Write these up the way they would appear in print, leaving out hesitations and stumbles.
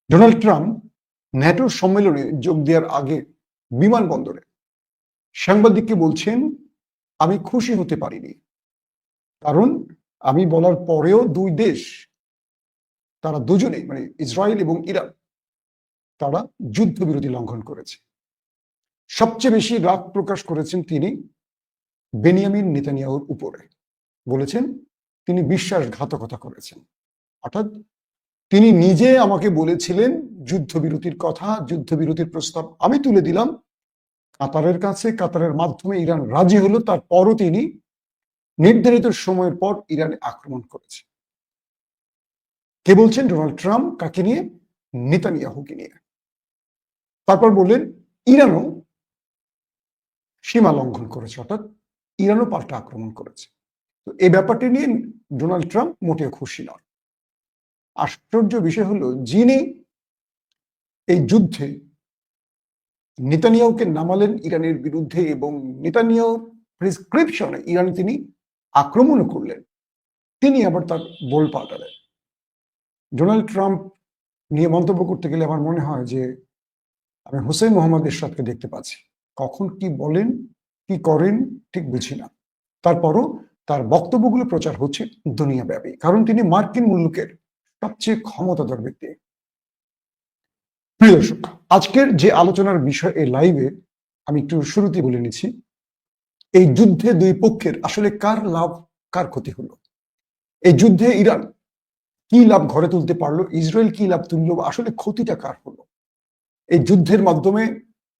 Donald Trump ন্যাটোর সম্মেলনে যোগ দেওয়ার আগে বিমানবন্দরে সাংবাদিককে বলছেন, আমি খুশি হতে পারিনি, কারণ আমি বলার পরেও দুই দেশ, তারা দুজনেই মানে ইসরায়েল এবং ইরান, তারা যুদ্ধবিরতি লঙ্ঘন করেছে। সবচেয়ে বেশি রাগ প্রকাশ করেছেন তিনি বেনিয়ামিন নেতানিয়াহুর উপরে। বলেছেন তিনি বিশ্বাসঘাতকতা করেছেন। অর্থাৎ তিনি নিজে আমাকে বলেছিলেন যুদ্ধবিরতির কথা, যুদ্ধবিরতির প্রস্তাব আমি তুলে দিলাম কাতারের কাছে, কাতারের মাধ্যমে ইরান রাজি হলো, তারপরও তিনি নির্ধারিত সময়ের পর ইরানে আক্রমণ করেছে। কে বলছেন? Donald Trump. কাকে নিয়ে? নেতানিয়াহুকে নিয়ে। তারপর বললেন ইরানও সীমা লঙ্ঘন করেছে, অর্থাৎ ইরানও পাল্টা আক্রমণ করেছে। তো এই ব্যাপারটি নিয়ে ডোনাল্ড ট্রাম্প মোটেও খুশি নন। আশ্চর্য বিষয় হলো, যিনি এই যুদ্ধে নেতানিয়াহুকে নামালেন ইরানের বিরুদ্ধে এবং নেতানিয়াহুর প্রেসক্রিপশনে ইরানে তিনি আক্রমণ করলেন, তিনি আবার তার বোল পাল্টালেন। ডোনাল্ড ট্রাম্প নিয়ে মন্তব্য করতে গেলে আমার মনে হয় যে আমি হুসেইন মোহাম্মদ এরশাদকে দেখতে পাচ্ছি। কখন কি বলেন, কি করেন ঠিক বুঝি না। তারপরও তার বক্তব্যগুলো প্রচার হচ্ছে দুনিয়াব্যাপী, কারণ তিনি মার্কিন মুলুকের সবচেয়ে ক্ষমতাধর ব্যক্তি। প্রিয় দর্শক, আজকের যে আলোচনার বিষয় এই লাইভে আমি একটু শুরুতে বলে নিচ্ছি, এই যুদ্ধে দুই পক্ষের আসলে কার লাভ কার ক্ষতি হলো। এই যুদ্ধে ইরান কি লাভ ঘরে তুলতে পারলো, ইসরায়েল কি লাভ তুললো, আসলে ক্ষতিটা কার হলো। এই যুদ্ধের মাধ্যমে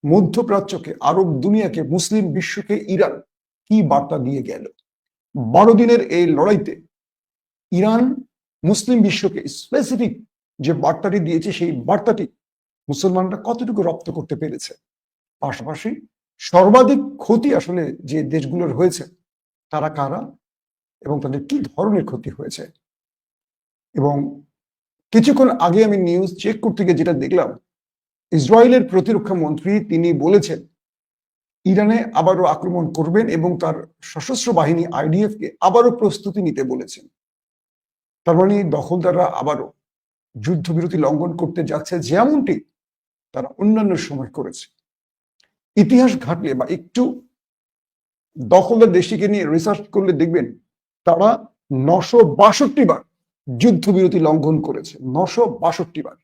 মধ্যপ্রাচ্যকে, আরব দুনিয়াকে, মুসলিম বিশ্বকে ইরান কি বার্তা দিয়ে গেল। 12 দিনের এই লড়াইতে ইরান মুসলিম বিশ্বকে স্পেসিফিক যে বার্তাটি দিয়েছে, সেই বার্তাটি মুসলমানরা কতটুকু রপ্ত করতে পেরেছে। পাশাপাশি সর্বাধিক ক্ষতি আসলে যে দেশগুলোর হয়েছে তারা কারা এবং তাদের কি ধরনের ক্ষতি হয়েছে। এবং কিছুক্ষণ আগে আমি নিউজ চেক করতে গিয়ে যেটা দেখলাম, ইসরায়েলের প্রতিরক্ষা মন্ত্রী তিনি বলেছেন ইরানে আবারও আক্রমণ করবেন এবং তার সশস্ত্র বাহিনী আইডিএফ কে আবারও প্রস্তুতি নিতে বলেছেন। তার মানে দখলদাররা আবারও যুদ্ধবিরতি লঙ্ঘন করতে যাচ্ছে, যেমনটি তারা অন্যান্য সময় করেছে। ইতিহাস ঘাটলে বা একটু দখলদার দেশটিকে নিয়ে রিসার্চ করলে দেখবেন তারা 962 বার যুদ্ধবিরতি লঙ্ঘন করেছে, 962 বার।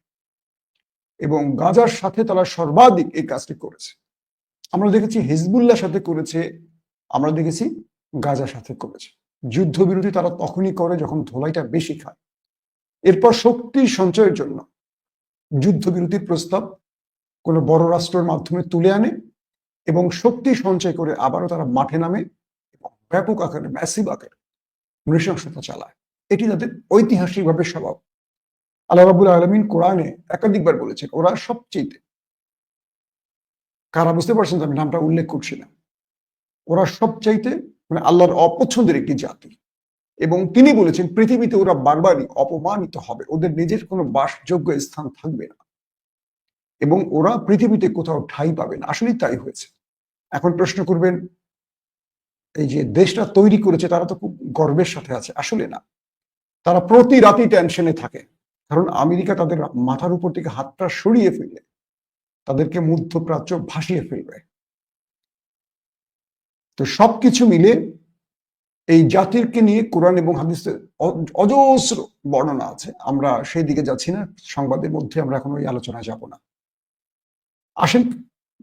এবং গাজার সাথে তারা সর্বাধিক এই কাজটি করেছে। আমরা দেখেছি হিজবুল্লাহর সাথে করেছে, আমরা দেখেছি গাজার সাথে করেছে। যুদ্ধবিরতি তারা তখনই করে যখন ধোলাইটা বেশি খায়। এরপর শক্তি সঞ্চয়ের জন্য যুদ্ধবিরতির প্রস্তাব কোনো বড় রাষ্ট্রের মাধ্যমে তুলে আনে এবং শক্তি সঞ্চয় করে আবারও তারা মাঠে নামে এবং ব্যাপক আকারে, ম্যাসিভ আকারে নৃশংসতা চালায়। এটি তাদের ঐতিহাসিকভাবে স্বভাব। আল্লাহ রাব্বুল আলামিন কোরআনে একাধিকবার বলেছেন ওরা সবচেয়ে, কারা বুঝতে পারছেন তো আমি নামটা উল্লেখ করছি না, ওরা সবচাইতে মানে আল্লাহর অপছন্দের একটি জাতি। এবং তিনি বলেছেন পৃথিবীতে ওরা বারবারই অপমানিত হবে, ওদের নিজের কোনো বাসযোগ্য স্থান থাকবে না এবং ওরা পৃথিবীতে কোথাও ঠাঁই পাবে না। আসলেই তাই হয়েছে। এখন প্রশ্ন করবেন এই যে দেশটা তৈরি করেছে তারা তো খুব গর্বের সাথে আছে। আসলে না, তারা প্রতি রাতেই টেনশনে থাকে, কারণ আমেরিকা তাদের মাথার উপর থেকে হাতটা সরিয়ে ফেললে তাদেরকে মধ্যপ্রাচ্য ভাসিয়ে ফেলবে। তো সবকিছু মিলে এই জাতিকে নিয়ে কোরআন এবং হাদিসের অজস্র বর্ণনা আছে। আমরা সেই দিকে যাচ্ছি না, সংবাদের মধ্যে আমরা এখন ওই আলোচনায় যাব না। আসেন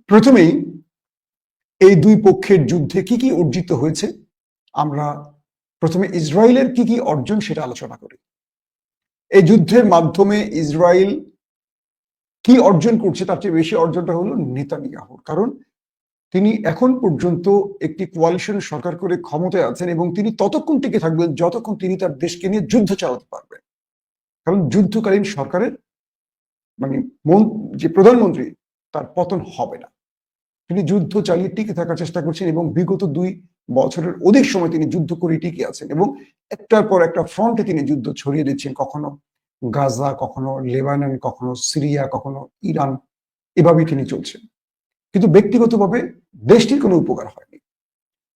প্রথমেই এই দুই পক্ষের যুদ্ধে কি কি অর্জিত হয়েছে, আমরা প্রথমে ইসরায়েলের কি কি অর্জন সেটা আলোচনা করি। এই যুদ্ধের মাধ্যমে ইসরায়েল কি অর্জন করছে, তার চেয়ে বেশি অর্জনটা হলো নেতানিয়াহুর। কারণ তিনি এখন পর্যন্ত একটি কোয়ালিশন সরকার করে ক্ষমতায় আছেন এবং তিনি ততক্ষণ টিকে থাকবেন যতক্ষণ তিনি তার দেশকে নিয়ে যুদ্ধ চালাতে পারবেন। কারণ যুদ্ধকালীন সরকারের মানে যে প্রধানমন্ত্রী তার পতন হবে না। তিনি যুদ্ধ চালিয়ে টিকে থাকার চেষ্টা করছেন এবং বিগত 2 বছরের অধিক সময় তিনি যুদ্ধ করে টিকে আছেন এবং একটার পর একটা ফ্রন্টে তিনি যুদ্ধ ছড়িয়ে দিচ্ছেন, কখনো গাজা, কখনো লেবানন, কখনো সিরিয়া, কখনো ইরান, এভাবেই তিনি চলছেন। কিন্তু ব্যক্তিগতভাবে দেশটির কোনো উপকার হয়নি।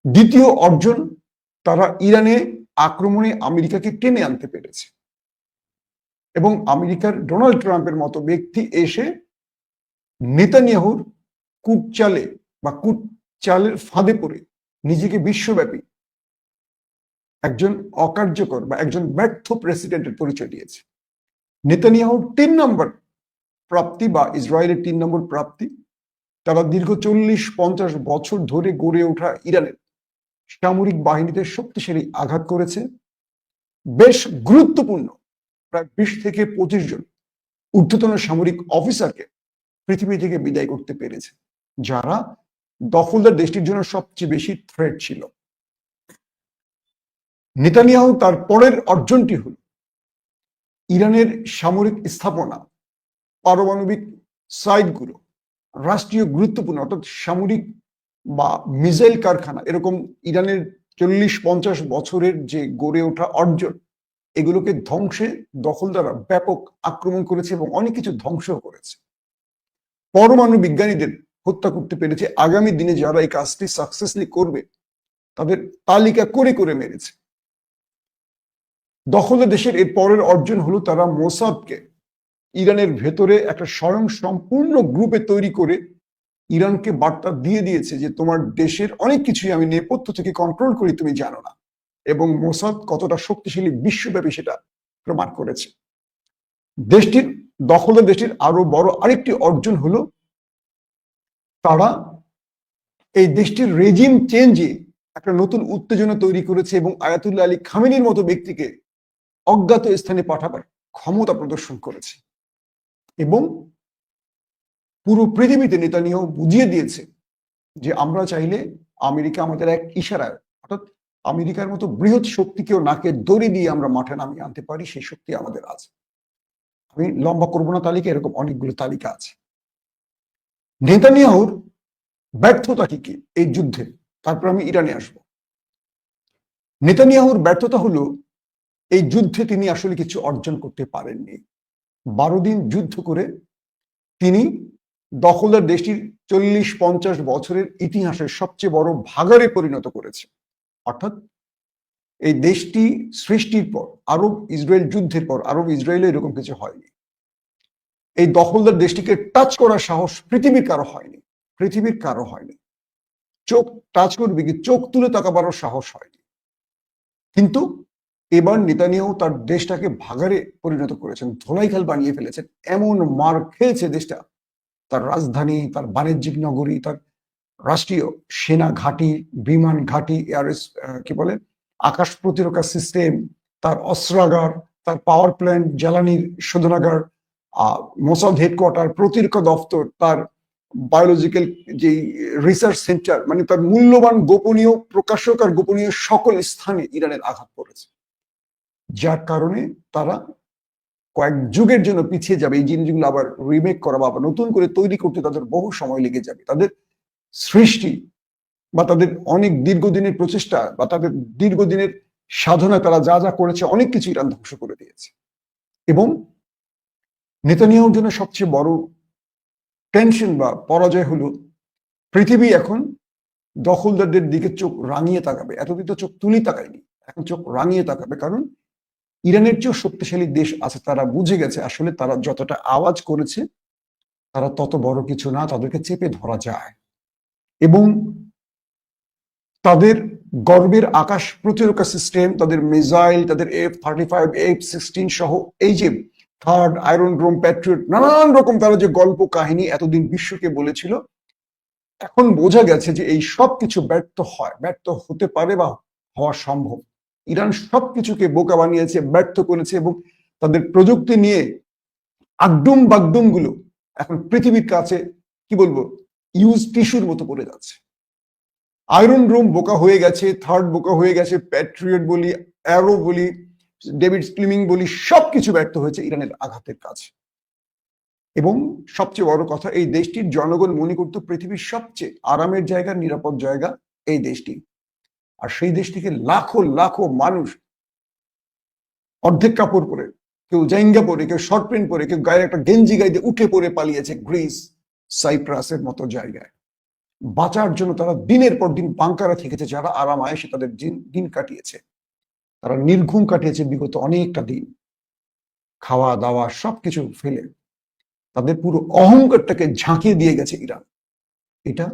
দ্বিতীয় অর্জন, তারা ইরানে আক্রমণে আমেরিকাকে টেনে আনতে পেরেছে। এবং আমেরিকার ডোনাল্ড ট্রাম্পের মতো ব্যক্তি এসে নেতানিয়াহুর কূটচালে বা কূটচালের ফাঁদে পড়ে নিজেকে বিশ্বব্যাপী একজন অকার্যকর বা একজন ব্যর্থ প্রেসিডেন্টের পরিচয় দিয়েছে। নেতানিয়াহুর ৩ নম্বর প্রাপ্তি বা ইসরায়েলের ৩ নম্বর প্রাপ্তি, তারা দীর্ঘ ৪০-৫০ বছর ধরে গড়ে ওঠা ইরানের সামরিক বাহিনীতে শক্তিশালী আঘাত করেছে। বেশ গুরুত্বপূর্ণ প্রায় ২০ থেকে ২৫ জন ঊর্ধ্বতন সামরিক অফিসারকে পৃথিবী থেকে বিদায় করতে পেরেছে, যারা দখলদার দেশটির জন্য সবচেয়ে বেশি থ্রেট ছিল। নেতানিয়াহু তার পরের অর্জনটি হল ইরানের সামরিক স্থাপনা, পারমাণবিক সাইটগুলো, রাষ্ট্রীয় গুরুত্বপূর্ণ অর্থাৎ সামরিক বা মিসাইল কারখানা, এরকম ইরানের ৪০-৫০ বছরের যে গড়ে ওঠা অর্জন, এগুলোকে ধ্বংসে দখলদাররা ব্যাপক আক্রমণ করেছে এবং অনেক কিছু ধ্বংস করেছে। পরমাণু বিজ্ঞানীদের হত্যা করতে পেরেছে। আগামী দিনে যারা এই কাজটি সাকসেসফুলি করবে তাদের তালিকা করে করে মেরেছে। দখলদার দেশের এর পরের অর্জন হলো তারা মোসাদকে ইরানের ভেতরে একটা স্বয়ং সম্পূর্ণ গ্রুপে তৈরি করে ইরানকে বার্তা দিয়ে দিয়েছে যে তোমার দেশের অনেক কিছুই আমি নেপথ্য থেকে কন্ট্রোল করি, তুমি জানো না। এবং মোসাদ কতটা শক্তিশালী বিশ্বব্যাপী সেটা প্রমাণ করেছে। দেশটির দখলদার দেশটির আরো বড় আরেকটি অর্জন হলো তারা এই দেশটির রেজিম চেঞ্জে একটা নতুন উত্তেজনা তৈরি করেছে এবং আয়াতুল্লাহ আলী খামেনির মতো ব্যক্তিকে অজ্ঞাত স্থানে পাঠাবার ক্ষমতা প্রদর্শন করেছে। এবং পুরো পৃথিবীতে নেতানিয়াহু বুঝিয়ে দিয়েছে যে আমরা চাইলে আমেরিকা আমাদের এক ইশারায়, অর্থাৎ আমেরিকার মতো বৃহৎ শক্তিকেও নাকে দড়ি দিয়ে আমরা মাঠে নামিয়ে আনতে পারি, সেই শক্তি আমাদের আছে। আমি লম্বা করবো না তালিকা, এরকম অনেকগুলো তালিকা আছে। নেতানিয়াহুর ব্যর্থতা কি এই যুদ্ধে, তারপর আমি ইরানে আসব। নেতানিয়াহুর ব্যর্থতা হলো এই যুদ্ধে তিনি আসলে কিছু অর্জন করতে পারেননি। 12 দিন যুদ্ধ করে তিনি দখলদার দেশটির 40-50 বছরের ইতিহাসের সবচেয়ে বড় ভাগাড়ে পরিণত করেছে। অর্থাৎ এই দেশটি সৃষ্টির পর, আরব ইসরায়েল যুদ্ধের পর আরব ইসরায়েলে এরকম কিছু হয়নি। এই দখলদার দেশটিকে টাচ করার সাহস পৃথিবীর কারো হয়নি, পৃথিবীর কারো হয়নি। চোখ টাচ করবে কি, চোখ তুলে তাকাবারও সাহস হয়নি। কিন্তু এবার নেতানিয়াহু তার দেশটাকে ভাগাড়ে পরিণত করেছেন, ধোলাইখাল বানিয়ে ফেলেছেন। এমন মার খেয়েছে দেশটা, তার রাজধানী, তার বাণিজ্যিক নগরী, তার রাষ্ট্রীয় সেনা ঘাঁটি, বিমান ঘাঁটি, কি বলে আকাশ প্রতিরক্ষা সিস্টেম, তার অস্ত্রাগার, তার পাওয়ার প্ল্যান্ট, জ্বালানির শোধনাগার, মোসাদ হেডকোয়ার্টার, প্রতিরক্ষা দপ্তর, তার বায়োলজিক্যাল যে রিসার্চ সেন্টার, মানে তার মূল্যবান গোপনীয় প্রকাশক আর গোপনীয় সকল স্থানে ইরানের আঘাত পড়েছে, যার কারণে তারা কয়েক যুগের জন্য পিছিয়ে যাবে। এই জিনিসগুলো আবার রিমেক করা বা আবার নতুন করে তৈরি করতে তাদের বহু সময় লেগে যাবে। তাদের সৃষ্টি বা তাদের অনেক দীর্ঘদিনের প্রচেষ্টা বা তাদের দীর্ঘদিনের সাধনায় তারা যা যা করেছে অনেক কিছু ইরান ধ্বংস করে দিয়েছে। এবং নেতানিয়াহুর জন্য সবচেয়ে বড় টেনশন বা পরাজয় হলো পৃথিবী এখন দখলদারদের দিকে চোখ রাঙিয়ে তাকাবে। এতদিন তো চোখ তুলি তাকায়নি, এখন চোখ রাঙিয়ে তাকাবে। কারণ ইরানের চেয়েও শক্তিশালী দেশ আছে, তারা বুঝে গেছে আসলে তারা যতটা আওয়াজ করেছে তারা তত বড় কিছু না, তাদেরকে চেপে ধরা যায়। এবং তাদের গর্বের আকাশ প্রতিরক্ষা সিস্টেম, তাদের মিসাইল, তাদের F-35, F-16 সহ এই যে থার্ড আয়রন ডোম, প্যাট্রিয়ট, নানান রকম তারা যে গল্প কাহিনী এতদিন বিশ্বকে বলেছিল, এখন বোঝা গেছে যে এই সব কিছু ব্যর্থ হতে পারে বা হওয়া সম্ভব। ইরান সবকিছুকে বোকা বানিয়েছে, ব্যর্থ করেছে এবং তাদের প্রযুক্তি নিয়ে আগডুম বাগডুম গুলো এখন পৃথিবীর কাছে কি বলবো ইউজ টিস্যুর মতো পড়ে যাচ্ছে। আয়রন ডোম বোকা হয়ে গেছে, থার্ড বোকা হয়ে গেছে, প্যাট্রিয়ট বলি, অ্যারো বলি, ডেভিড স্লিমিং বলি, সবকিছু ব্যর্থ হয়েছে ইরানের আঘাতের কাছে। এবং সবচেয়ে বড় কথা, এই দেশটির জনগণ মনে করত পৃথিবীর সবচেয়ে আরামের জায়গা, নিরাপদ জায়গা এই দেশটি। আর সেই দেশ থেকে লাখো লাখো মানুষ অর্ধেক কাপড় পরে, কেউ জাইঙ্গা পরে, কেউ শর্ট প্যান্ট পরে, কেউ গায়ে একটা গেঞ্জি গায়ে দিয়ে উঠে পড়ে পালিয়েছে গ্রিস, সাইপ্রাসের মতো জায়গায়। বাঁচার জন্য তারা দিনের পর দিন বাংকারে থেকেছে, যারা আরাম আয়েসে তাদের দিন কাটিয়েছে। তারা নির্ঘুম কাটিয়েছে বিগত অনেকটা দিন। খাওয়া দাওয়া সবকিছু ফেলে তাদের পুরো অহংকারটাকে ঝাঁকিয়ে দিয়ে গেছে ইরান। এটা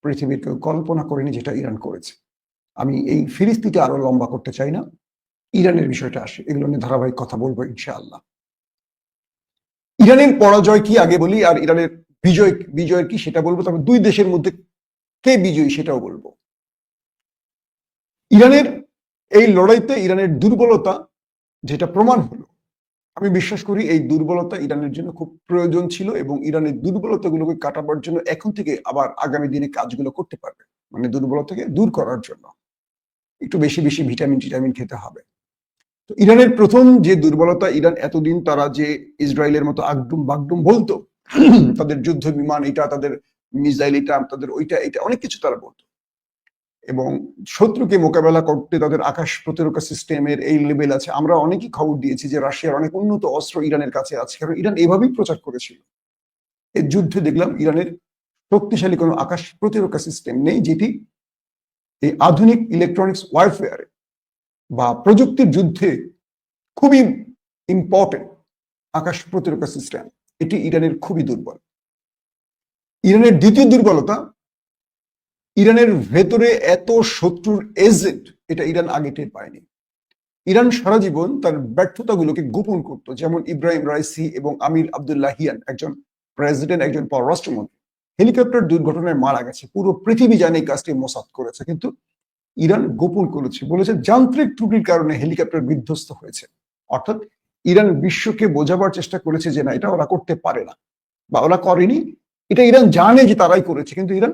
পৃথিবীর কেউ কল্পনা করেনি যেটা ইরান করেছে। আমি এই ফিরিস্তিটা আরো লম্বা করতে চাই না, ইরানের বিষয়টা আসে, এগুলো নিয়ে ধারাবাহিক কথা বলবো ইনশাআল্লাহ। ইরানের পরাজয় কি আগে বলি, আর ইরানের বিজয়ের কি সেটা বলবো, তবে দুই দেশের মধ্যে কে বিজয়ী সেটাও বলবো। ইরানের এই লড়াইতে ইরানের দুর্বলতা যেটা প্রমাণ হলো, আমি বিশ্বাস করি এই দুর্বলতা ইরানের জন্য খুব প্রয়োজন ছিল, এবং ইরানের দুর্বলতাগুলোকে কাটাবার জন্য এখন থেকে আবার আগামী দিনে কাজগুলো করতে পারবে, মানে দুর্বলতাকে দূর করার জন্য একটু বেশি বেশি ভিটামিন খেতে হবে। তো ইরানের প্রথম যে দুর্বলতা, ইরান এতদিন তারা যে ইসরায়েলের মতো আগডুম বাগডুম বলতো, তাদের যুদ্ধ বিমান এটা, তাদের মিসাইল এটা, তাদের ওইটা এটা, অনেক কিছু তারা বলতো, এবং শত্রুকে মোকাবেলা করতে তাদের আকাশ প্রতিরক্ষা সিস্টেমের এই লেভেল আছে। আমরা অনেকেই খবর দিয়েছি যে রাশিয়ার অনেক উন্নত অস্ত্র ইরানের কাছে আছে, কারণ ইরান এভাবেই প্রচার করেছিল। এই যুদ্ধে দেখলাম ইরানের শক্তিশালী কোনো আকাশ প্রতিরক্ষা সিস্টেম নেই, যেটি এই আধুনিক ইলেকট্রনিক্স ওয়ারফেয়ারে বা প্রযুক্তির যুদ্ধে খুবই ইম্পর্টেন্ট আকাশ প্রতিরক্ষা সিস্টেম, এটি ইরানের খুবই দুর্বল। ইরানের দ্বিতীয় দুর্বলতা, ইরানের ভেতরে এত শত্রুর এজেন্ট, এটা ইরান আগে টের পায়নি। ইরান সারা জীবন তার ব্যর্থতাগুলোকে গোপন করত, যেমন ইব্রাহিম রাইসি এবং আমির আবদুল্লাহিয়ান, একজন প্রেসিডেন্ট একজন পররাষ্ট্রমন্ত্রী, হেলিকপ্টার দুর্ঘটনায় মারা গেছে, পুরো পৃথিবী জানে এই কাজটি মোসাদ করেছে, কিন্তু ইরান গোপন করেছে, বলেছে যান্ত্রিক ত্রুটির কারণে হেলিকপ্টার বিধ্বস্ত হয়েছে। অর্থাৎ ইরান বিশ্বকে বোঝাবার চেষ্টা করেছে যে না, এটা ওরা করতে পারে না বা ওরা করেনি, এটা ইরান জানে যে তারাই করেছে, কিন্তু ইরান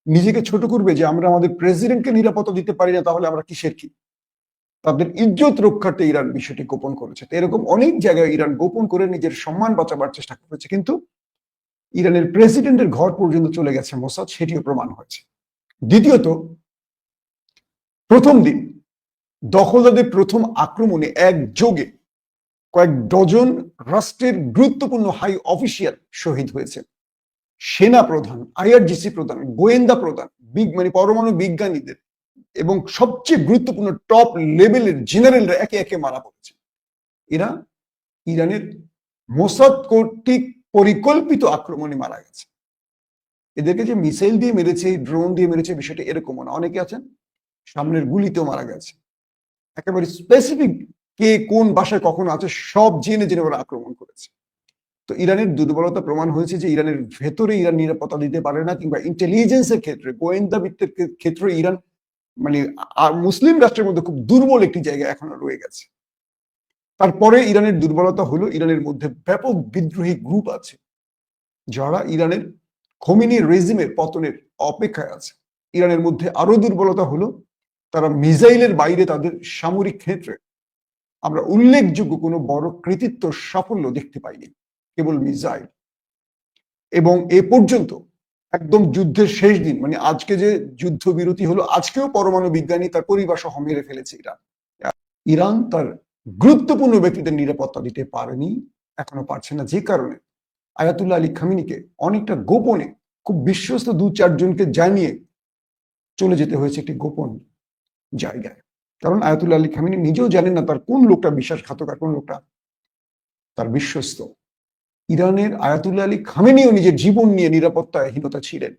নিজেকে ছোট করবে যে আমরা আমাদের প্রেসিডেন্টকে নিরাপত্তা দিতে পারি না, তাহলে আমরা কিসের কি। তাদের ইজ্জত রক্ষার্থে ইরান বিষয়টি গোপন করেছে। তো এরকম অনেক জায়গায় ইরান গোপন করে নিজের সম্মান বাঁচাবার চেষ্টা করেছে, কিন্তু ইরানের প্রেসিডেন্টের ঘর পর্যন্ত চলে গেছে মোসাদ, সেটিও প্রমাণ হয়েছে। দ্বিতীয়ত, প্রথম দিন দখলদারদের প্রথম আক্রমণে একযোগে কয়েক ডজন রাষ্ট্রের গুরুত্বপূর্ণ হাই অফিসিয়াল শহীদ হয়েছে। সেনা প্রধান, আইআরজিসি প্রধান, গোয়েন্দা প্রধান, মানে পরমাণু বিজ্ঞানীদের এবং সবচেয়ে গুরুত্বপূর্ণ টপ লেভেলের জেনারেলরা একে একে মারা পড়েছে। এরা ইরানের মোসাদ কর্তৃক পরিকল্পিত আক্রমণে মারা গেছে। এদেরকে যে মিসাইল দিয়ে মেরেছে, ড্রোন দিয়ে মেরেছে, বিষয়টা এরকম না। অনেকে আছেন সামনের গুলিতেও মারা গেছে। একেবারে স্পেসিফিক কে কোন বাসায় কখন আছে সব জেনে জেনে ওরা আক্রমণ করেছে। তো ইরানের দুর্বলতা প্রমাণ হয়েছে যে ইরানের ভেতরে ইরান নিরাপত্তা দিতে পারে না, কিংবা ইন্টেলিজেন্সের ক্ষেত্রে, গোয়েন্দা বৃত্তের ক্ষেত্রে ইরান মানে মুসলিম রাষ্ট্রের মধ্যে খুব দুর্বল একটি জায়গা এখনো রয়ে গেছে। তারপরে ইরানের দুর্বলতা হলো ইরানের মধ্যে ব্যাপক বিদ্রোহী গ্রুপ আছে, যারা ইরানের খোমেনি রেজিমের পতনের অপেক্ষায় আছে। ইরানের মধ্যে আরো দুর্বলতা হলো তারা মিসাইলের বাইরে তাদের সামরিক ক্ষেত্রে আমরা উল্লেখযোগ্য কোনো বড় কৃতিত্ব সাফল্য দেখতে পাইনি, কেবল মিসাইল। এবং এ পর্যন্ত একদম যুদ্ধের শেষ দিন, মানে আজকে যে যুদ্ধবিরতি হলো, আজকেও পরমাণু বিজ্ঞানী তার পরিবার সহ মেরে ফেলেছে ইরান। ইরান তার গুরুত্বপূর্ণ ব্যক্তিদের নিরাপত্তা দিতে পারেনি, এখনো পারছে না, যে কারণে আয়াতুল্লাহ আলী খামিনিকে অনেকটা গোপনে, খুব বিশ্বস্ত 2-4 জনকে জানিয়ে চলে যেতে হয়েছে একটি গোপন জায়গায়। কারণ আয়াতুল্লাহ আলী খামিনি নিজেও জানেন না তার কোন লোকটা বিশ্বাসঘাতক আর কোন লোকটা তার বিশ্বস্ত। ইরানের আয়াতুল্লাহ আলী খামেনিও নিজের জীবন নিয়ে নিরাপত্তাহীনতা ছিলেন।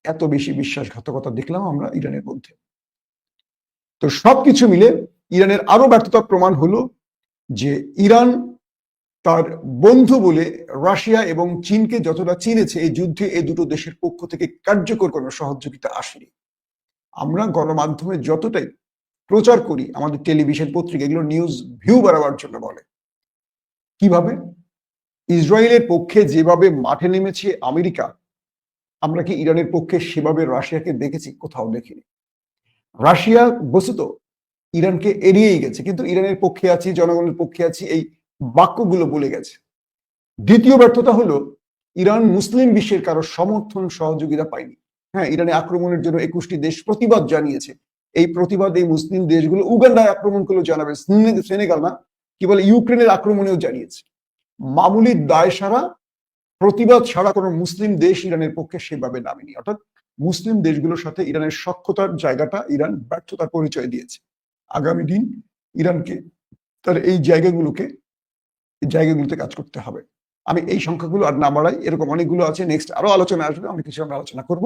এত বেশি বিশ্বাসঘাতকতা দেখলাম আমরা ইরানের মধ্যে। তো সবকিছু মিলে ইরানের আরো ব্যর্থতা প্রমাণ হলো যে ইরান তার বন্ধু বলে রাশিয়া এবং চীনকে যতটা চিনেছে, এই যুদ্ধে এই দুটো দেশের পক্ষ থেকে কার্যকর কোনো সহযোগিতা আসেনি। আমরা গণমাধ্যমে যতটাই প্রচার করি, আমাদের টেলিভিশন পত্রিকা এগুলো নিউজ ভিউ বাড়াবার জন্য বলে, কিভাবে ইসরায়েলের পক্ষে যেভাবে মাঠে নেমেছে আমেরিকা, আমরা কি ইরানের পক্ষে সেভাবে রাশিয়াকে দেখেছি? কোথাও দেখিনি। রাশিয়া বস্তুত ইরানকে এড়িয়েই গেছে, কিন্তু ইরানের পক্ষে আছি, জনগণের পক্ষে আছি, এই বাক্যগুলো বলে গেছে। দ্বিতীয় ব্যর্থতা হলো ইরান মুসলিম বিশ্বের কারো সমর্থন সহযোগিতা পায়নি। হ্যাঁ, ইরানে আক্রমণের জন্য 21টি দেশ প্রতিবাদ জানিয়েছে। এই প্রতিবাদ এই মুসলিম দেশগুলো উগান্ডায় আক্রমণ করলেও জানাবে, সেনেগাল না, কি বলে ইউক্রেনের আক্রমণেও জানিয়েছে। মামুলি দায় সারা প্রতিবাদ ছাড়া কোনো মুসলিম দেশ ইরানের পক্ষে সেভাবে নামেনি। অর্থাৎ মুসলিম দেশগুলোর সাথে ইরানের সখ্যতার জায়গাটা ইরান ব্যর্থতার পরিচয় দিয়েছে। আগামী দিন ইরানকে তার এই জায়গাগুলোকে জায়গাগুলোতে কাজ করতে হবে। আমি এই সংখ্যাগুলো আর না বাড়াই, এরকম অনেকগুলো আছে, নেক্সট আরো আলোচনা আসবে, অনেক কিছু আমরা আলোচনা করব।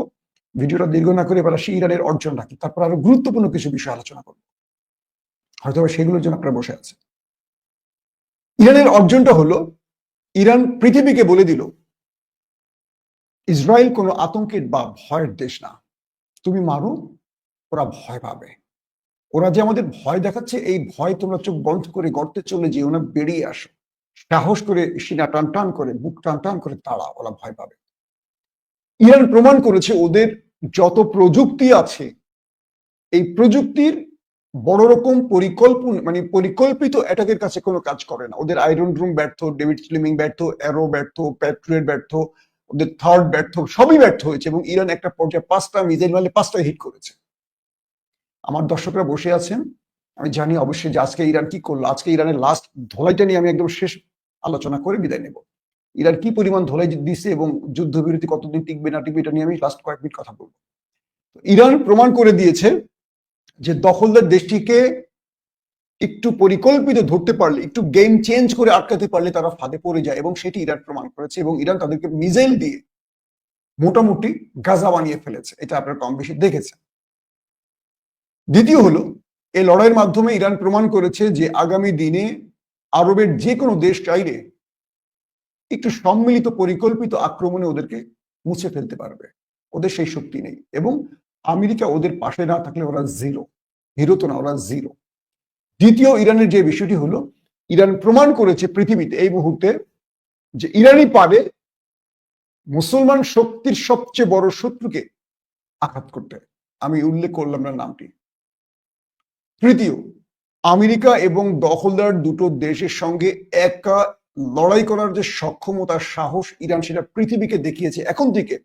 ভিডিওটা দীর্ঘ না করে এবার আসি ইরানের অর্জন রাখি, তারপর আরো গুরুত্বপূর্ণ কিছু বিষয় আলোচনা করব, হয়তো সেগুলোর জন্য আপনারা বসে আছে। ইরানের অর্জনটা হলো, ইরান পৃথিবীকে বলে দিল ইসরায়েল কোনো আতঙ্কের বা ভয়ের দেশ না, তুমি মারো, ওরা ভয় পাবে। ওরা যে আমাদের ভয় দেখাচ্ছে, এই ভয় তোমরা চোখ বন্ধ করে গর্তে চলে যেও না, বেরিয়ে আসো, সাহস করে সিনা টান টান করে, বুক টান টান করে তাড়া, ওরা ভয় পাবে। ইরান প্রমাণ করেছে ওদের যত প্রযুক্তি আছে, এই প্রযুক্তির বড় রকম পরিকল্পিত অ্যাটাকের কাছে কোনো কাজ করে না। ওদের আয়রন ড্রোম ব্যর্থ, ডেভিড স্লিমিং ব্যর্থ, অ্যারো ব্যর্থ, প্যাট্রিয়ট ব্যর্থ, ওদের থার্ড ব্যর্থ, সবই ব্যর্থ হয়েছে, এবং ইরান একটা পর্যায়ে 5টা মিসাইল মারলে 5টা হিট করেছে। আমার দর্শকরা বসে আছেন, আমি জানি অবশ্যই যে আজকে ইরান কি করলো। আজকে ইরানের লাস্ট ধোলাইটা নিয়ে আমি একদম শেষ আলোচনা করে বিদায় নেব। ইরান কি পরিমাণ ধোলাই দিচ্ছে এবং যুদ্ধবিরতি কতদিন টিকবে না টিকবে, এটা নিয়ে আমি লাস্ট কয়েক মিনিট কথা বলবো। ইরান প্রমাণ করে দিয়েছে যে দখলদার দেশটিকে একটু পরিকল্পিত ধরতে পারলে, একটু গেম চেঞ্জ করে আটকাতে পারলে তারা ফাঁদে পড়ে যায়, এবং সেটি ইরান প্রমাণ করেছে। এবং ইরান তাদেরকে মিসাইল দিয়ে মোটামুটি গাজা বানিয়ে ফেলেছে, এটা আপনারা কম বেশি দেখেছেন। দ্বিতীয় হলো, এই লড়াইয়ের মাধ্যমে ইরান প্রমাণ করেছে যে আগামী দিনে আরবের যে কোনো দেশ চাইলে একটু সম্মিলিত পরিকল্পিত আক্রমণে ওদেরকে মুছে ফেলতে পারবে, ওদের সেই শক্তি নেই। এবং আমেরিকা ওদের পাশে না থাকলে ওরা জিরো, হিরো তো না, ওরা জিরো। দ্বিতীয় ইরানের যে বিষয়টি হলো, ইরান প্রমাণ করেছে পৃথিবীতে এই মুহূর্তে যে ইরানই পারে মুসলমান শক্তির সবচেয়ে বড় শত্রুকে আঘাত করতে। আমি উল্লেখ করলাম না নামটি। তৃতীয়, আমেরিকা এবং দখলদার দুটো দেশের সঙ্গে একা লড়াই করার যে সক্ষমতা, সাহস, ইরান সেটা পৃথিবীকে দেখিয়েছে। এখন থেকে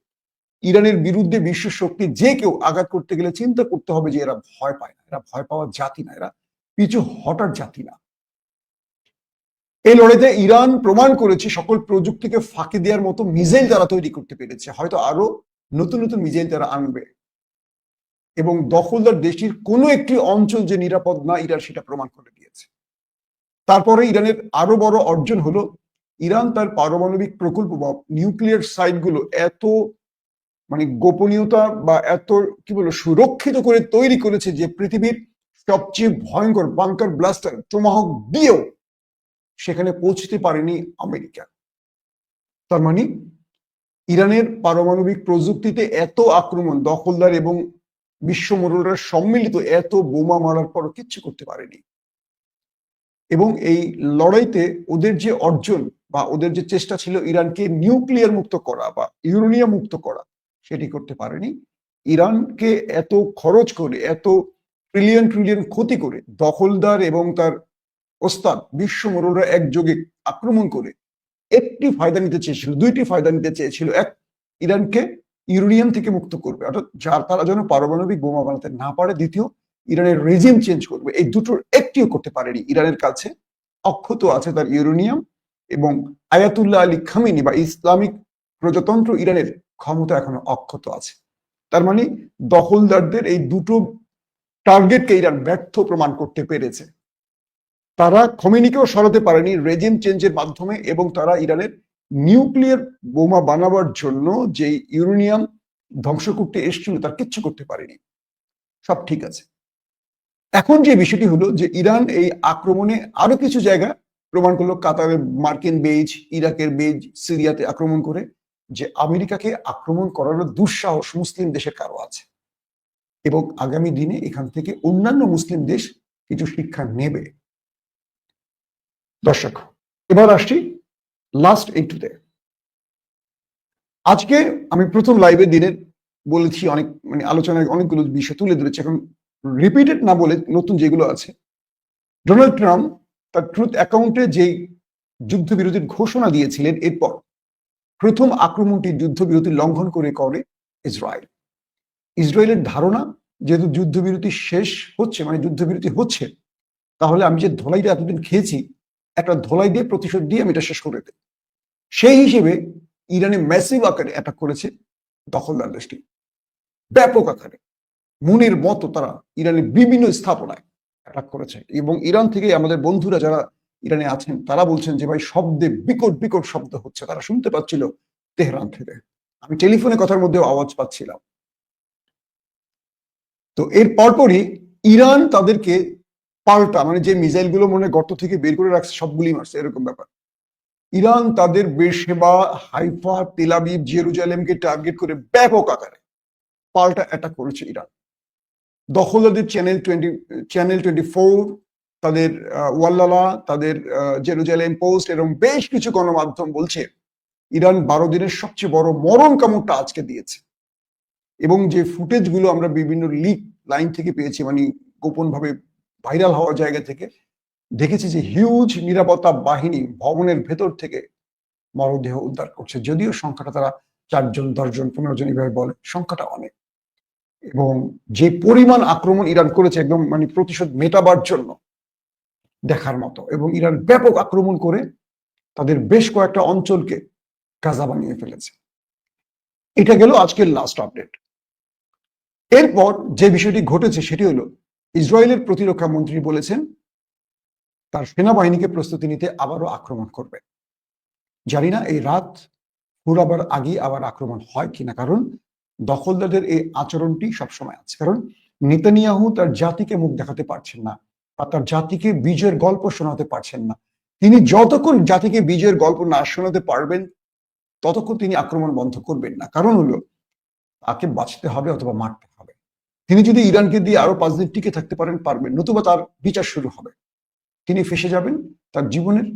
ইরানের বিরুদ্ধে বিশ্ব শক্তি যে কেউ আঘাত করতে গেলে চিন্তা করতে হবে যে এরা ভয় পায় না, এরা ভয় পাওয়ার জাতি না, এরা পিছু হটার জাতি না। এই লড়াইতে ইরান প্রমাণ করেছে সকল প্রযুক্তিকে ফাঁকি দেওয়ার মতো মিসাইল তারা তৈরি করতে পেরেছে, হয়তো আরো নতুন নতুন মিসাইল তারা আনবে। এবং দখলদার দেশটির কোনো একটি অঞ্চল যে নিরাপদ না, ইরান সেটা প্রমাণ করে দিয়েছে। তারপরে ইরানের আরো বড় অর্জন হলো, ইরান তার পারমাণবিক প্রকল্প বা নিউক্লিয়ার সাইটগুলো এত গোপনীয়তা বা এত কি বলবো সুরক্ষিত করে তৈরি করেছে যে পৃথিবীর সবচেয়ে ভয়ঙ্কর বাংকার ব্লাস্টার টোমাহক দিয়েও সেখানে পৌঁছতে পারেনি আমেরিকা। তার মানে ইরানের পারমাণবিক প্রযুক্তিতে এত আক্রমণ, দখলদার এবং বিশ্ব মোড়লরা সম্মিলিত এত বোমা মারার পরও কিচ্ছু করতে পারেনি। এবং এই লড়াইতে ওদের যে অর্জন বা ওদের যে চেষ্টা ছিল ইরানকে নিউক্লিয়ার মুক্ত করা বা ইউরেনিয়াম মুক্ত করা, সেটি করতে পারেনি। ইরানকে এত খরচ করে, এত ট্রিলিয়ন ট্রিলিয়ন ক্ষতি করে দখলদার এবং তার ওস্তাদ বিশ্ব মোড়লরা একযোগে আক্রমণ করে একটি ফায়দা নিতে চেয়েছিল, দুইটি ফায়দা নিতে চেয়েছিল। এক, ইরানকে ইউরেনিয়াম থেকে মুক্ত করবে, অর্থাৎ যার তারা যেন পারমাণবিক বোমা বানাতে না পারে। দ্বিতীয়, ইরানের রেজিম চেঞ্জ করবে। এই দুটোর একটিও করতে পারেনি। ইরানের কাছে অক্ষত আছে তার ইউরেনিয়াম, এবং আয়াতুল্লাহ আলী খামেনি বা ইসলামিক প্রজাতন্ত্র ইরানের ক্ষমতা এখনো অক্ষত আছে। তার মানে দখলদারদের এই দুটো টার্গেটকে ইরান ব্যর্থ প্রমাণ করতে পেরেছে। তারা খমেনিকেও সরাতে পারেনি রেজিম চেঞ্জের মাধ্যমে, এবং তারা ইরানের নিউক্লিয়ার বোমা বানাবার জন্য যে ইউরেনিয়াম ধ্বংস করতে এসেছিল তার কিচ্ছু করতে পারেনি। সব ঠিক আছে। এখন যে বিষয়টি হলো যে ইরান এই আক্রমণে আরো কিছু জায়গা প্রমাণ করলো, কাতারের মার্কিন বেজ, ইরাকের বেজ, সিরিয়াতে আক্রমণ করে, যে আমেরিকাকে আক্রমণ করার দুঃসাহস মুসলিম দেশের কারো আছে, এবং আগামী দিনে এখান থেকে অন্যান্য মুসলিম দেশ কিছু শিক্ষা নেবে। দর্শক, এবার আসছি লাস্ট এইটুতে। আজকে আমি প্রথম লাইভে দিনের বলেছি অনেক আলোচনায় অনেকগুলো বিষয় তুলে ধরেছি। এখন রিপিটেড না বলে নতুন যেগুলো আছে, ডোনাল্ড ট্রাম্প তার ট্রুথ অ্যাকাউন্টে যে যুদ্ধবিরতির ঘোষণা দিয়েছিলেন, এরপর প্রথম আক্রমণটি যুদ্ধবিরতি লঙ্ঘন করে ইসরায়েল। ইসরায়েলের ধারণা, যেহেতু যুদ্ধবিরতি শেষ হচ্ছে, যুদ্ধবিরতি হচ্ছে, তাহলে আমি যে ধোলাইটা এতদিন খেয়েছি, একটা ধোলাই দিয়ে প্রতিশোধ দিয়ে আমি এটা শেষ করে দেব। সেই হিসেবে ইরানে ম্যাসিভ আকারে অ্যাটাক করেছে দখলদার দেশটি, ব্যাপক আকারে মনের মতো তারা ইরানের বিভিন্ন স্থাপনায় অ্যাটাক করেছে। এবং ইরান থেকে আমাদের বন্ধুরা যারা ইরানে আছেন তারা বলছেন যে ভাই শব্দে বিকট বিকট শব্দ হচ্ছে, তারা শুনতে পাচ্ছিল তেহরান থেকে। আমি টেলিফোনে কথার মধ্যেও আওয়াজ পাচ্ছিলাম। তো এর পরপরই ইরান তাদেরকে পাল্টা, মানে যে মিসাইল গুলো মনে গর্ত থেকে বের করে রাখছে সবগুলি মারছে, এরকম ব্যাপার। ইরান তাদের বেরশেবা, হাইফা, তেল আবিব, জেরুজালেমকে টার্গেট করে ব্যাপক আকারে পাল্টা অ্যাটাক করেছে ইরান। দখলদারদের চ্যানেল 24, তাদের ওয়াল্লালা, তাদের জেরুজালেম পোস্ট এরকম বেশ কিছু গণমাধ্যম বলছে ইরান 12 দিনের সবচেয়ে বড় মরণ কামড়টা আজকে দিয়েছে। এবং যে ফুটেজ গুলো আমরা বিভিন্ন লিক লাইন থেকে পেয়েছি, মানে গোপন ভাবে ভাইরাল হওয়ার জায়গা থেকে দেখেছি যে হিউজ নিরাপত্তা বাহিনী ভবনের ভেতর থেকে মরদেহ উদ্ধার করছে। যদিও সংখ্যাটা তারা 4 জন, 10 জন, 15 জন এভাবে বলে, সংখ্যাটা অনেক। এবং যে পরিমাণ আক্রমণ ইরান করেছে একদম মানে প্রতিশোধ মেটাবার জন্য দেখার মতো। এবং ইরান ব্যাপক আক্রমণ করে তাদের বেশ কয়েকটা অঞ্চলকে গাজা বানিয়ে ফেলেছে। এটা গেল আজকের লাস্ট আপডেট। এরপর যে বিষয়টি ঘটেছে সেটি হলো ইসরায়েলের প্রতিরক্ষা মন্ত্রী বলেছেন তার সেনাবাহিনীকে প্রস্তুতি নিতে আবারও আক্রমণ করবে। জানি না এই রাত পুরাবার আগে আবার আক্রমণ হয় কিনা, কারণ দখলদারদের এই আচরণটি সবসময় আছে। কারণ নেতানিয়াহু তার জাতিকে মুখ দেখাতে পারছেন না বা তার জাতিকে বিজয়ের গল্প শোনাতে পারছেন না। তিনি যতক্ষণ জাতিকে বিজয়ের গল্প না শোনাতে পারবেন ততক্ষণ তিনি আক্রমণ বন্ধ করবেন না। কারণ হলো তাকে বাঁচতে হবে অথবা মারতে হবে। তিনি যদি ইরানকে দিয়ে আরো 5 দিন টিকে থাকতে পারবেন, নতুবা তার বিচার শুরু হবে, তিনি ফেসে যাবেন। তার জীবনের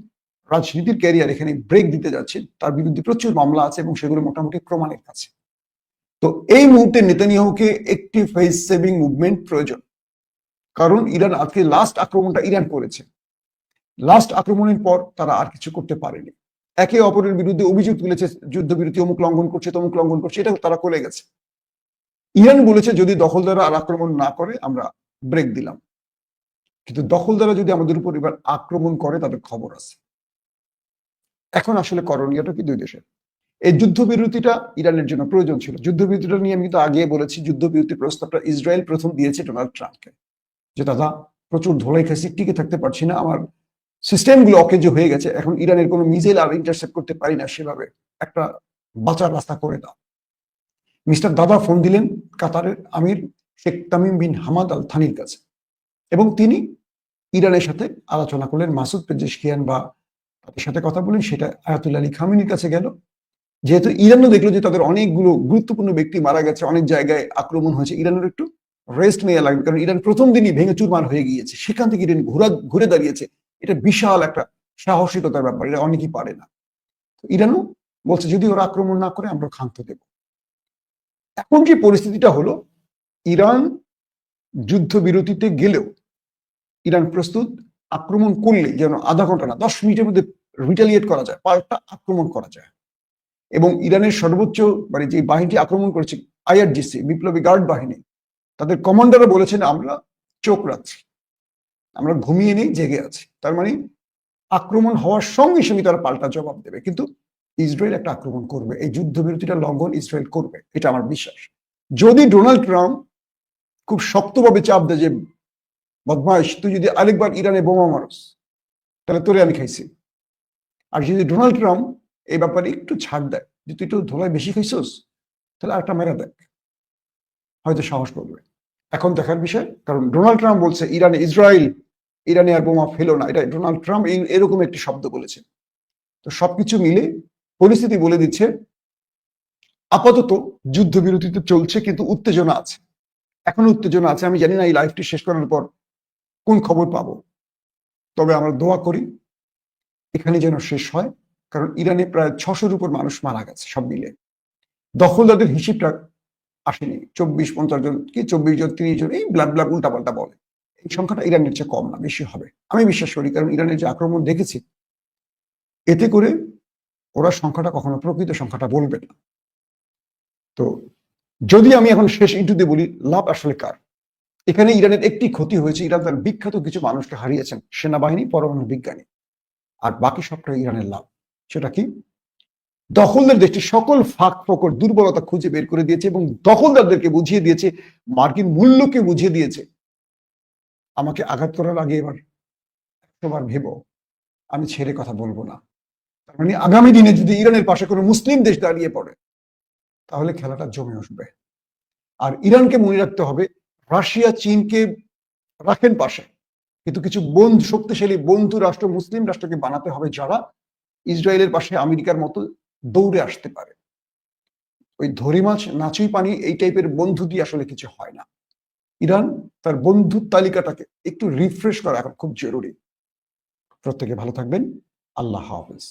রাজনীতির ক্যারিয়ার এখানে ব্রেক দিতে যাচ্ছে। তার বিরুদ্ধে প্রচুর মামলা আছে এবং সেগুলো মোটামুটি প্রমাণের কাছে। তো এই মুহূর্তে নেতানিয়াহুকে একটি ফেস সেভিং মুভমেন্ট প্রয়োজন। কারণ ইরান আজকে লাস্ট আক্রমণটা ইরান করেছে, লাস্ট আক্রমণের পর তারা আর কিছু করতে পারেনি। একে অপরের বিরুদ্ধে অভিযোগ তুলেছে, যুদ্ধবিরতি অমুক লঙ্ঘন করছে, তমুক লঙ্ঘন করছে, এটা তারা করে গেছে। ইরান বলেছে যদি দখলদাররা আর আক্রমণ না করে আমরা ব্রেক দিলাম। কিন্তু দখলদাররা যদি আমাদের উপর এবার আক্রমণ করে তাদের খবর আছে। এখন আসলে করণীয়টা কি দুই দেশের? এই যুদ্ধবিরতিটা ইরানের জন্য প্রয়োজন ছিল। যুদ্ধবিরতিটা নিয়ে আমি কিন্তু আগে বলেছি, যুদ্ধবিরতির প্রস্তাবটা ইসরায়েল প্রথম দিয়েছে ডোনাল্ড ট্রাম্পকে, যে দাদা প্রচুর ধোলাই খাইছি, টিকে থাকতে পারছি না, আমার সিস্টেমগুলো অকেজো হয়ে গেছে, এখন ইরানের কোনো মিসাইল আর ইন্টারসেপ্ট করতে পারি না, সেভাবে একটা বাঁচার রাস্তা করে দাও। মিস্টার দাদা ফোন দিলেন কাতারের আমির Sheikh Tamim bin Hamad Al থানির কাছে এবং তিনি ইরানের সাথে আলোচনা করলেন। মাসুদ পেজেশকিয়ান বা তাদের সাথে কথা বলেন, সেটা আয়াতুল্লাহ আলী খামেনির কাছে গেল। যেহেতু ইরানও দেখলো যে তাদের অনেকগুলো গুরুত্বপূর্ণ ব্যক্তি মারা গেছে, অনেক জায়গায় আক্রমণ হয়েছে, ইরানের একটু রেস্ট নেওয়া লাগবে। কারণ ইরান প্রথম দিনই ভেঙে চুরমার হয়ে গিয়েছে, সেখান থেকে ইরান ঘুরে দাঁড়িয়েছে। এটা বিশাল একটা সাহসিকতার ব্যাপার, এটা অনেকেই পারে না। ইরানও বলছে যদি ওরা আক্রমণ না করে আমরা ক্ষান্ত দেব। এখন যে পরিস্থিতিটা হলো, ইরান যুদ্ধবিরতিতে গেলেও ইরান প্রস্তুত আক্রমণ করলে যেন আধা ঘন্টা না 10 মিনিটের মধ্যে রিটালিয়েট করা যায়, পাল্টা আক্রমণ করা যায়। এবং ইরানের সর্বোচ্চ মানে যে বাহিনীটি আক্রমণ করেছে আইআরজিসি, বিপ্লবী গার্ড বাহিনী, তাদের কমান্ডাররা বলেছেন আমরা চোখ রাখছি, আমরা ঘুমিয়ে নেই, জেগে আছি। তার মানে আক্রমণ হওয়ার সঙ্গে সঙ্গে তারা পাল্টা জবাব দেবে। কিন্তু ইসরায়েল একটা আক্রমণ করবে, এই যুদ্ধবিরতিটা লঙ্ঘন ইসরায়েল করবে, এটা আমার বিশ্বাস। যদি ডোনাল্ড ট্রাম্প খুব শক্তভাবে চাপ দেয় যে বদমাইশ তুই যদি আরেকবার ইরানে বোমা মারস তাহলে তোরে আমি খাইছি, আর যদি ডোনাল্ড ট্রাম্প এই ব্যাপারে একটু ছাড় দেয় যে তুই একটু ধোলাই বেশি খাইছস তাহলে আরেকটা মেরা দেখ, হয়তো সাহস করবে। এখন দেখার বিষয়, কারণ ডোনাল্ড ট্রাম্প বলছে ইরানে আর বোমা ফেলো না, এটা ডোনাল্ড ট্রাম্প এরকম একটি শব্দ বলেছে। তো সবকিছু মিলে পরিস্থিতি বলে দিচ্ছে আপাতত যুদ্ধবিরতিতে চলছে, কিন্তু উত্তেজনা আছে, এখনো উত্তেজনা আছে। আমি জানি না এই লাইভটি শেষ করার পর কোন খবর পাবো, তবে আমরা দোয়া করি এখানে যেন শেষ হয়। কারণ ইরানে প্রায় 600-র উপর মানুষ মারা গেছে সব মিলে। দখলদারদের হিসেবটা আসেনি, 24-50 জন কি 24 জন 30 জন, এই ব্লাব উল্টাপাল্টা বলে। এই সংখ্যাটা ইরানের চেয়ে কম না, বেশি হবে আমি বিশ্বাস করি। কারণ ইরানের যে আক্রমণ দেখেছি, এতে করে ওরা সংখ্যাটা কখনো প্রকৃত সংখ্যাটা বলবে না। তো যদি আমি এখন শেষ ইন্টুতে বলি, লাভ আসলে কার? এখানে ইরানের একটি ক্ষতি হয়েছে, ইরান তার বিখ্যাত কিছু মানুষকে হারিয়েছেন, সেনাবাহিনী, পরমাণু বিজ্ঞানী, আর বাকি সবটা ইরানের লাভ। সেটা কি? দখলদার দেশটি সকল ফাঁক ফোকর দুর্বলতা খুঁজে বের করে দিয়েছে এবং দখলদারদেরকে বুঝিয়ে দিয়েছে, মার্কিন মূল্যকে বুঝিয়ে দিয়েছে, আমাকে আঘাত করার আগে এবার 100 বার ভেবো। আমি ছেড়ে কথা বলবো না। তার মানে আগামী দিনে যদি ইরানের পাশে কোনো মুসলিম দেশ দাঁড়িয়ে পড়ে তাহলে খেলাটা জমে উঠবে। আর ইরানকে মনে রাখতে হবে, রাশিয়া চীনকে রাখেন পাশে, কিন্তু কিছু শক্তিশালী বন্ধু রাষ্ট্র, মুসলিম রাষ্ট্রকে বানাতে হবে যারা ইসরায়েলের পাশে আমেরিকার মতো দৌড়ে আসতে পারে। ওই ধরি মাছ নাচুই পানি এই টাইপের বন্ধু দিয়ে আসলে কিছু হয় না। ইরান তার বন্ধুর তালিকাটাকে একটু রিফ্রেশ করা এখন খুব জরুরি। প্রত্যেকে ভালো থাকবেন। আল্লাহ হাফেজ।